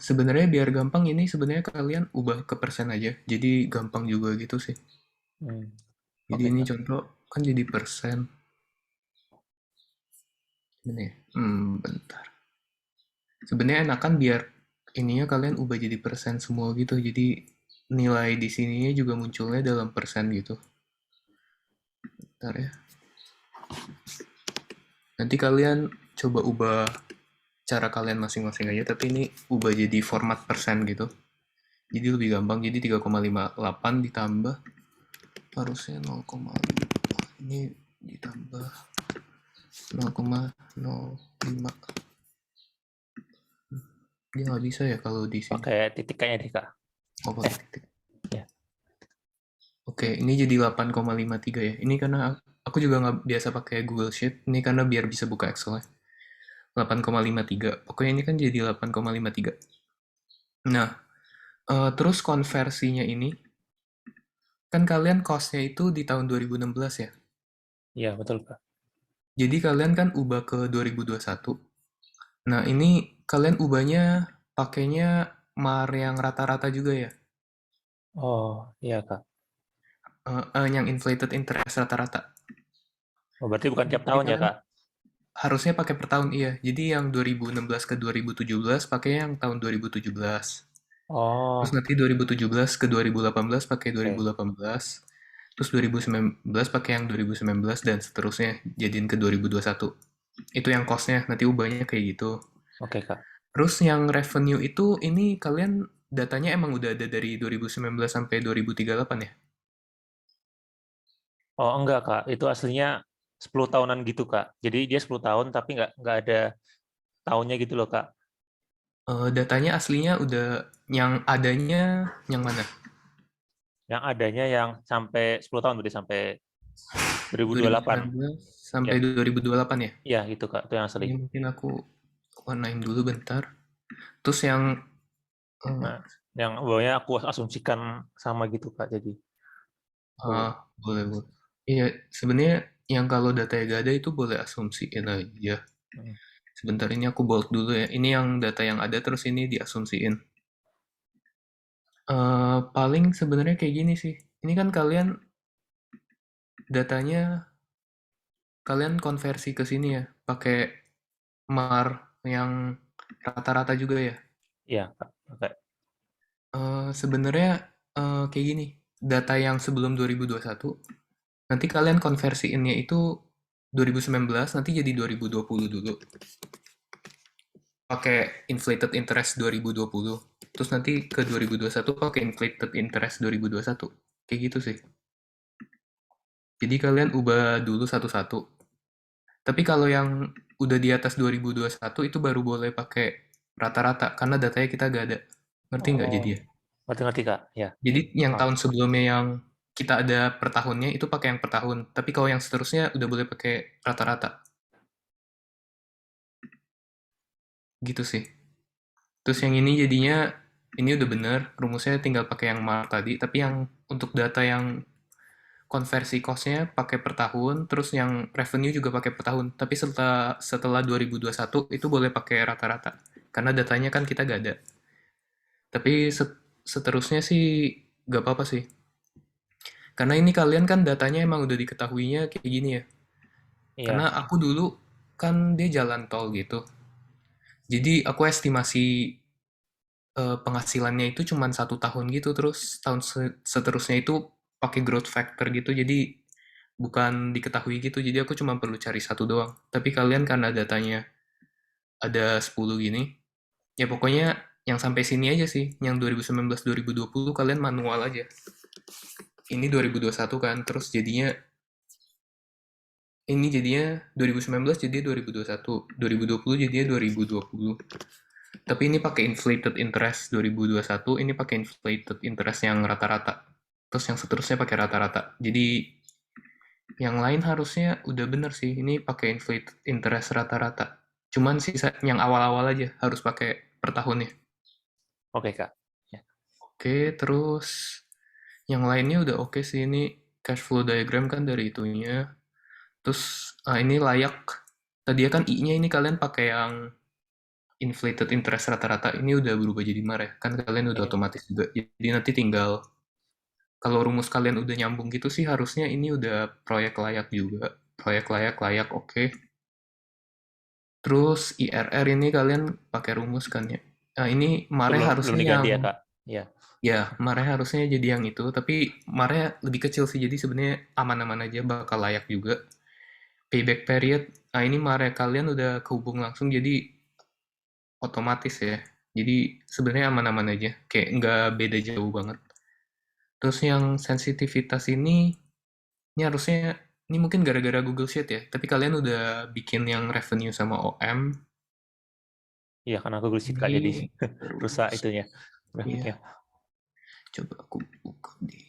Sebenarnya biar gampang ini sebenarnya kalian ubah ke persen aja. Jadi gampang juga gitu sih. Hmm. Jadi Oke, ini Kak. contoh kan jadi persen. Ini. Bentar. Sebenarnya enakan biar ininya kalian ubah jadi persen semua gitu. Jadi nilai di sininya juga munculnya dalam persen gitu. Bentar ya. Nanti kalian coba ubah cara kalian masing-masing aja, tapi ini ubah jadi format persen gitu. Jadi lebih gampang, jadi 3,58 ditambah, harusnya 0,5. Ini ditambah 0,05. Dia nggak bisa ya kalau di sini. Pakai titiknya deh, Kak. Oh, pakai Eh, titik. ya. Oke, ini jadi 8,53 ya. Ini karena aku juga nggak biasa pakai Google Sheet. Ini karena biar bisa buka Excel ya. 8,53. Pokoknya ini kan jadi 8,53. Nah, terus konversinya ini, kan kalian cost-nya itu di tahun 2016 ya. Iya, betul, Kak. Jadi kalian kan ubah ke 2021. Nah, ini kalian ubahnya pakainya MAR yang rata-rata juga ya. Oh, iya, Kak. Yang inflated interest rata-rata. Oh, berarti bukan tiap Jadi tahun ya, kalian Kak? harusnya pakai per tahun, iya. Jadi yang 2016 ke 2017 pakai yang tahun 2017. Terus Oh, nanti 2017 ke 2018 pakai oke. 2018. Terus 2019 pakai yang 2019 dan seterusnya jadiin ke 2021. Itu yang cost-nya, nanti ubahnya kayak gitu. Oke, Kak. Terus yang revenue itu ini kalian datanya emang udah ada dari 2019 sampai 2038 ya? Oh, enggak, Kak. Itu aslinya 10 tahunan gitu, Kak. Jadi dia 10 tahun tapi nggak ada tahunnya gitu loh, Kak. Datanya aslinya udah yang adanya yang mana? Yang adanya yang sampai 10 tahun berarti sampai 2028. 2019 Ya, sampai 2028 ya? iya gitu, Kak. Itu yang asli. Ini mungkin aku warnain dulu bentar. Terus yang eh, Nah, yang bawahnya aku asumsikan sama gitu, Kak. Jadi aku boleh boleh. Iya, sebenarnya yang kalau datanya gak ada itu boleh asumsiin aja. hmm, Sebentar ini aku bold dulu ya. Ini yang data yang ada terus ini diasumsiin. Paling sebenarnya kayak gini sih. Ini kan kalian datanya kalian konversi ke sini ya, pakai MAR yang rata-rata juga ya. iya, Kak. Oke. Sebenarnya kayak gini, data yang sebelum 2021, nanti kalian konversiinnya itu 2019, nanti jadi 2020 dulu. Pakai inflated interest 2020, terus nanti ke 2021 pakai inflated interest 2021. Kayak gitu sih. Jadi kalian ubah dulu satu-satu. Tapi kalau yang udah di atas 2021 itu baru boleh pakai rata-rata karena datanya kita gak ada. Ngerti nggak Oh, jadi ya? ngerti-ngerti, Kak. Ya. Jadi yang Oh, tahun sebelumnya yang kita ada per tahunnya itu pakai yang per tahun. Tapi kalau yang seterusnya udah boleh pakai rata-rata. Gitu sih. Terus yang ini jadinya ini udah bener, rumusnya tinggal pakai yang MAR tadi, tapi yang untuk data yang konversi cost-nya pakai per tahun, terus yang revenue juga pakai per tahun. Tapi setelah 2021 itu boleh pakai rata-rata. Karena datanya kan kita gak ada. Tapi seterusnya sih gak apa-apa sih. Karena ini kalian kan datanya emang udah diketahuinya kayak gini ya. Karena iya. aku dulu kan dia jalan tol gitu. Jadi aku estimasi penghasilannya itu cuma 1 tahun gitu. Terus tahun seterusnya itu pakai growth factor gitu. Jadi bukan diketahui gitu. Jadi aku cuma perlu cari satu doang. Tapi kalian karena datanya ada 10 gini, ya pokoknya yang sampai sini aja sih. Yang 2019-2020 kalian manual aja. Ini 2021 kan, terus jadinya ini jadinya 2019 jadinya 2021, 2020 jadinya 2020. Tapi ini pakai inflated interest 2021, ini pakai inflated interest yang rata-rata. Terus yang seterusnya pakai rata-rata. Jadi yang lain harusnya udah bener sih, ini pakai inflated interest rata-rata. Cuman sisa yang awal-awal aja harus pakai per tahunnya. Oke, Kak. Ya. Oke, terus yang lainnya udah oke sih, ini cash flow diagram kan dari itunya. Terus ini layak. Tadi kan I-nya ini kalian pakai yang inflated interest rata-rata ini udah berubah jadi MAR ya. Kan kalian udah Iya. otomatis juga. Jadi nanti tinggal kalau rumus kalian udah nyambung gitu sih harusnya ini udah proyek layak juga. Proyek layak layak oke. Terus IRR ini kalian pakai rumus kan ya. Nah, ini Itu MAR-nya belum harusnya diganti yang ya, Kak? Iya. ya, MAR-nya harusnya jadi yang itu, tapi MAR-nya lebih kecil sih. Jadi sebenarnya aman-aman aja bakal layak juga. Payback period, nah ini MAR-nya kalian udah kehubung langsung jadi otomatis ya. Jadi sebenarnya aman-aman aja, kayak nggak beda jauh banget. Terus yang sensitivitas ini harusnya, ini mungkin gara-gara Google Sheet ya, tapi kalian udah bikin yang revenue sama OM, Iya, karena Google Sheet, Kak, jadi ini rusak terus, itunya, ya grafiknya. coba aku buka di,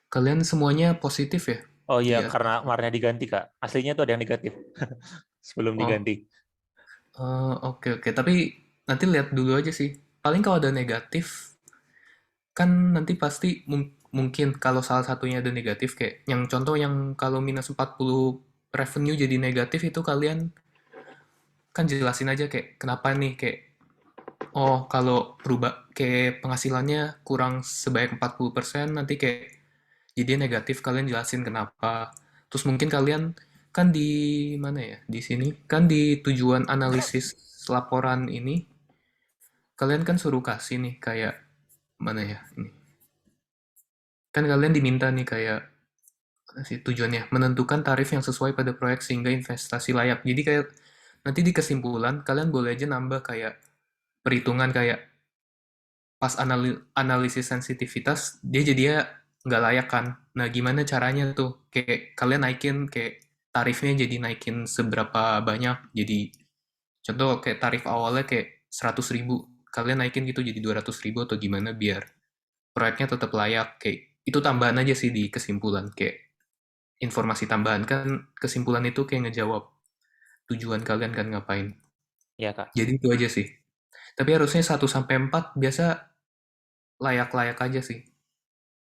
kalian semuanya positif ya Oh di iya, karena atas. warnanya diganti, Kak. Aslinya tuh ada yang negatif sebelum Oh, diganti. oke oke, tapi nanti lihat dulu aja sih. Paling kalau ada negatif, kan nanti pasti mungkin kalau salah satunya ada negatif kayak yang contoh yang kalau minus 40 revenue jadi negatif itu kalian kan jelasin aja kayak kenapa nih kayak oh kalau berubah kayak penghasilannya kurang sebanyak 40% nanti kayak jadi negatif kalian jelasin kenapa. Terus mungkin kalian kan di mana ya? Di sini kan di tujuan analisis laporan ini kalian kan suruh kasih nih kayak mana ya ini kan kalian diminta nih kayak mana sih tujuannya menentukan tarif yang sesuai pada proyek sehingga investasi layak jadi kayak nanti di kesimpulan kalian boleh aja nambah kayak perhitungan kayak pas analisis sensitivitas dia jadinya nggak layak kan nah gimana caranya tuh kayak kalian naikin kayak tarifnya jadi naikin seberapa banyak jadi contoh kayak tarif awalnya kayak 100.000 kalian naikin gitu jadi 200.000 atau gimana biar proyeknya tetap layak kayak itu tambahan aja sih di kesimpulan kayak informasi tambahan kan kesimpulan itu kayak ngejawab tujuan kalian kan ngapain Iya, Kak. jadi itu aja sih tapi harusnya 1 sampai 4 biasa layak-layak aja sih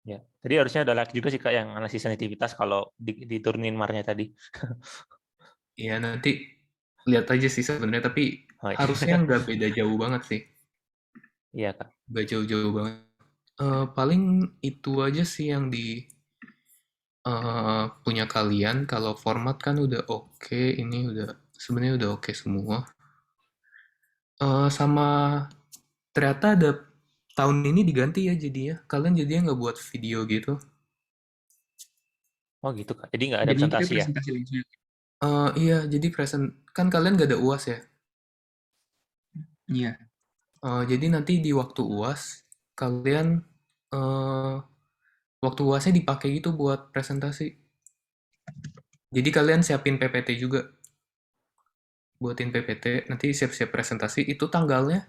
Ya. Jadi harusnya udah layak juga sih, Kak, yang analisis sensitivitas kalau diturunin marnya tadi. ya nanti lihat aja sih sebenarnya tapi Oh, iya. harusnya nggak beda jauh banget sih Iya, Kak. nggak jauh-jauh banget. Paling itu aja sih yang di punya kalian kalau format kan udah oke ini udah sebenarnya udah oke semua. Sama ternyata ada tahun ini diganti ya jadinya. Kalian jadinya nggak buat video gitu. Oh gitu, Kak. Jadi nggak ada Jadi kita presentasi ya? presentasi langsung. Iya, jadi present kan kalian nggak ada UAS ya. Iya. Jadi nanti di waktu UAS kalian eh waktu UASnya dipakai gitu buat presentasi. Jadi kalian siapin PPT juga, buatin PPT, nanti siap-siap presentasi. Itu tanggalnya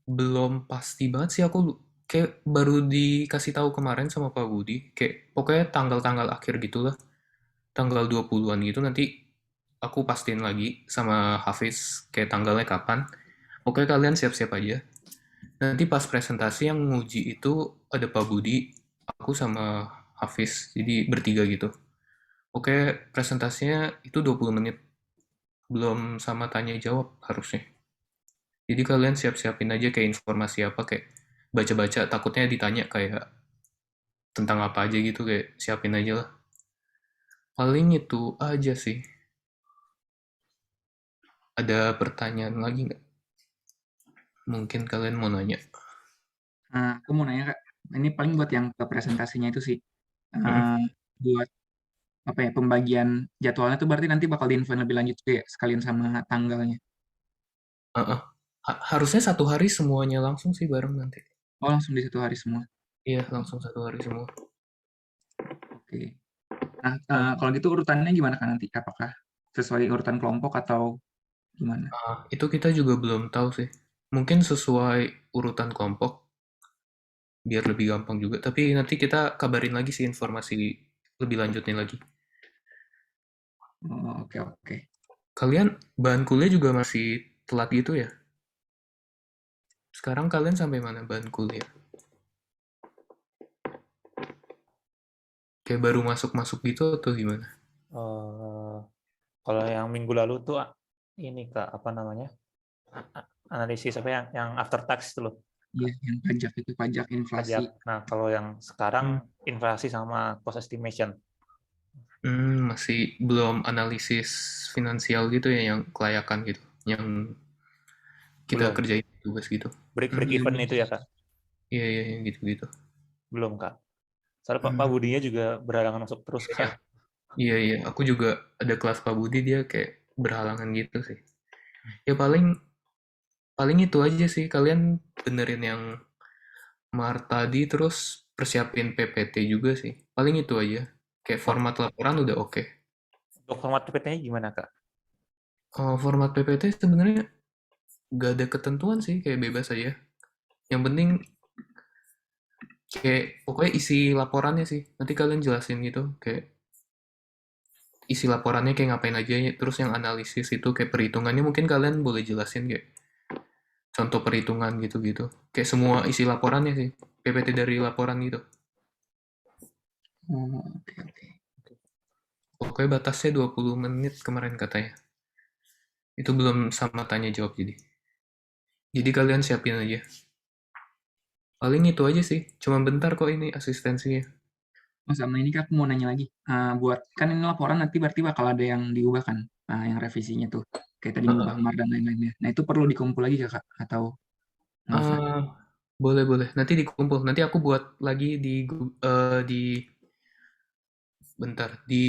belum pasti banget sih aku kayak baru dikasih tahu kemarin sama Pak Budi. Kayak pokoknya tanggal-tanggal akhir gitulah. Tanggal 20-an gitu nanti aku pastiin lagi sama Hafiz kayak tanggalnya kapan. Oke kalian siap-siap aja. Nanti pas presentasi yang nguji itu ada Pak Budi, aku sama Hafiz. Jadi bertiga gitu. Oke, presentasinya itu 20 menit. Belum sama tanya jawab harusnya. Jadi kalian siap-siapin aja kayak informasi apa kayak baca-baca takutnya ditanya kayak tentang apa aja gitu kayak siapin aja lah. Paling itu aja sih. Ada pertanyaan lagi nggak? Mungkin kalian mau nanya. Nah, aku mau nanya Kak, ini paling buat yang ke presentasinya itu sih. Mm-mm. Eh, buat apa ya pembagian jadwalnya tuh berarti nanti bakal diinfoin lebih lanjut juga ya sekalian sama tanggalnya. Heeh. Harusnya 1 hari semuanya langsung sih bareng nanti. Oh, langsung di satu hari semua. Iya, langsung 1 hari semua. Oke. Nah, kalau gitu urutannya gimana kan nanti? Apakah sesuai urutan kelompok atau gimana? Itu kita juga belum tahu sih. Mungkin sesuai urutan kelompok biar lebih gampang juga. Tapi nanti kita kabarin lagi sih informasi lebih lanjutnya lagi. Oh, oke oke. Kalian bahan kuliah juga masih telat gitu ya? Sekarang kalian sampai mana bahan kuliah? Kayak baru masuk-masuk gitu atau gimana? Eh, kalau yang minggu lalu tuh ini Kak, apa namanya? Analisis apa yang after tax itu loh, Iya, yang pajak itu, pajak inflasi. pajak. Nah, kalau yang sekarang Hmm. inflasi sama cost estimation. Masih belum analisis finansial gitu ya, yang kelayakan gitu, yang kita Belum. kerjain tugas gitu. Break Hmm, even itu ya Kak? iya iya iya, gitu-gitu. Belum Kak. Soalnya Pak Hmm, Budinya juga berhalangan masuk terus iya Kak. iya iya. Aku juga ada kelas Pak Budi, dia kayak berhalangan gitu sih. Ya paling paling itu aja sih. Kalian benerin yang Mar tadi, terus persiapin PPT juga sih. Paling itu aja. Kayak Oh, format laporan udah oke. untuk format PPT-nya gimana Kak? Format PPT sebenarnya gak ada ketentuan sih, kayak bebas aja. Yang penting kayak pokoknya isi laporannya sih. Nanti kalian jelasin gitu, kayak isi laporannya kayak ngapain aja. Terus yang analisis itu kayak perhitungannya mungkin kalian boleh jelasin kayak contoh perhitungan gitu-gitu. Kayak semua isi laporannya sih. PPT dari laporan gitu. Oh, oke oke. Pokoknya batasnya 20 menit kemarin katanya. Itu belum sama tanya jawab jadi. Jadi kalian siapin aja. Paling itu aja sih. Cuma bentar kok ini asistensinya. Oh, sama ini Kak, aku mau nanya lagi. Buat kan ini laporan nanti berarti bakal ada yang diubah kan? Yang revisinya tuh. Kayak tadi ngubah Heeh. MAR dan lain-lainnya. Nah, itu perlu dikumpul lagi Kak? Atau nggak usah? Eh, boleh boleh. Nanti dikumpul. Nanti aku buat lagi di bentar di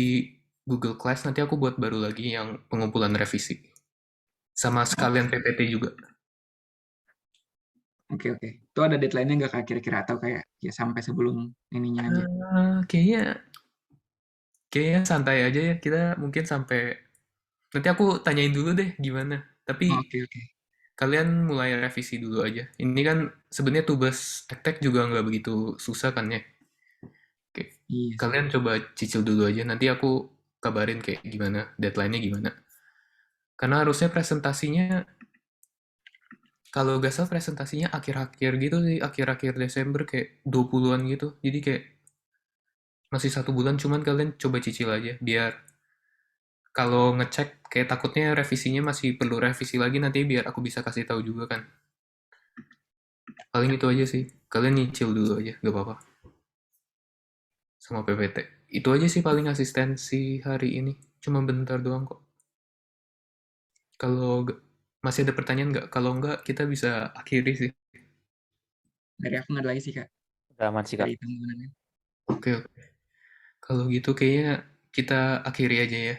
Google Class. Nanti aku buat baru lagi yang pengumpulan revisi. Sama sekalian Oke PPT juga. oke oke. Itu ada deadline-nya nggak Kak kira-kira? Atau kayak ya sampai sebelum ininya aja? Kayaknya kayaknya santai aja ya. Kita mungkin sampai nanti aku tanyain dulu deh gimana. Tapi Oke oke. kalian mulai revisi dulu aja. Ini kan sebenarnya tugas tektek juga nggak begitu susah kan ya. Oke. Iya sih. Kalian coba cicil dulu aja. Nanti aku kabarin kayak gimana, deadline-nya gimana. Karena harusnya presentasinya, kalau gak salah presentasinya akhir-akhir gitu sih, akhir-akhir Desember kayak 20-an gitu. Jadi kayak masih 1 bulan, cuman kalian coba cicil aja. Biar kalau ngecek, kayak takutnya revisinya masih perlu revisi lagi, nanti biar aku bisa kasih tahu juga kan. Paling itu aja sih. Kalian nyicil dulu aja, gak apa-apa. Sama PPT. Itu aja sih paling asistensi hari ini. Cuma bentar doang kok. Kalau masih ada pertanyaan nggak? Kalau nggak, kita bisa akhiri sih. Dari aku nggak ada lagi sih Kak. Udah aman sih Kak. Dari teman-teman. Oke, oke. Kalau gitu kayaknya kita akhiri aja ya.